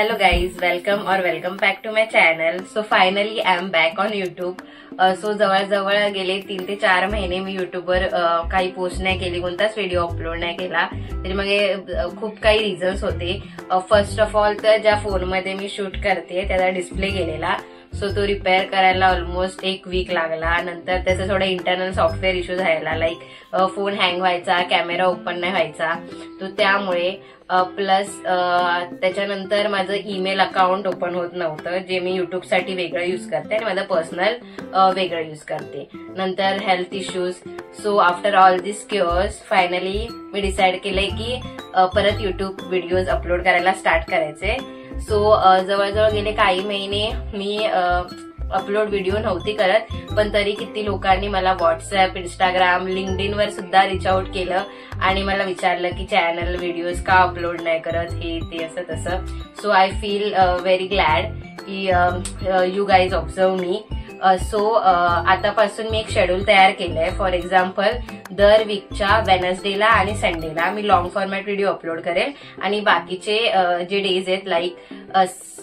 Hello guys, welcome back to my channel. So finally I am back on YouTube. So जवळ गेले 3 ते 4 महिने मी युट्यूबवर काही पोस्ट नाही केली, कोणताच व्हिडिओ अपलोड नाही केला. तरी मग खूप काही रिझन्स होते. फर्स्ट ऑफ ऑल तर ज्या फोनमध्ये मी शूट करते त्याचा डिस्प्ले गेलेला, सो तो रिपेअर करायला ऑलमोस्ट 1 वीक लागला. नंतर त्याचा थोडा इंटरनल सॉफ्टवेअर इश्यू झाला, लाईक फोन हँग व्हायचा, कॅमेरा ओपन नाही व्हायचा. तो त्यामुळे प्लस त्याच्यानंतर माझं ईमेल अकाउंट ओपन होत नव्हतं, जे मी युट्यूबसाठी वेगळं यूज करते आणि माझं पर्सनल वेगळं यूज करते. नंतर health issues. So after all this cures finally मी डिसाईड केलंय की परत युट्यूब व्हिडिओज अपलोड करायला स्टार्ट करायचे. सो जवळजवळ गेले काही महिने मी अपलोड व्हिडिओ नव्हती करत, पण तरी किती लोकांनी मला व्हॉट्सअप, इंस्टाग्राम, लिंक्डइन वर सुद्धा रिच आउट केलं आणि मला विचारलं की चॅनल व्हिडिओज का अपलोड नाही करत, हे ते असं तसं. So I feel very glad की you guys observe me. So आतापासून मी एक शेड्यूल तयार केलंय. फॉर एक्झाम्पल दर वीकच्या वेनसडेला आणि संडेला मी लॉंग फॉर्मॅट व्हिडिओ अपलोड करेल आणि बाकीचे जे डेज आहेत लाईक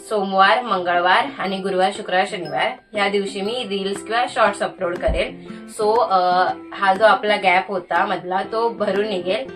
सोमवार, मंगळवार आणि गुरुवार, शुक्रवार, शनिवार या दिवशी मी रील्स किंवा शॉर्ट्स अपलोड करेल. सो हा जो आपला गॅप होता मधला तो भरून निघेल.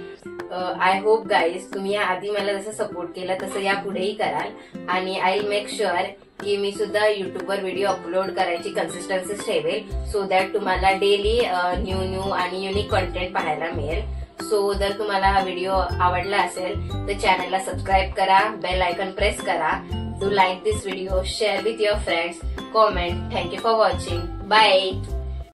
आय होप गाईज तुम्ही आधी मला जसं सपोर्ट केलं तसं यापुढेही कराल आणि आय विल मेक शुअर की मी सुद्धा युट्यूबवर व्हिडिओ अपलोड करायची कन्सिस्टन्सी ठेवेल, सो दॅट तुम्हाला डेली न्यू आणि युनिक कंटेंट पाहायला मिळेल. सो जर तुम्हाला हा व्हिडिओ आवडला असेल तर चॅनलला सबस्क्राईब करा, बेल आयकॉन प्रेस करा. Do like this video, share with your friends, comment. Thank you for watching. Bye.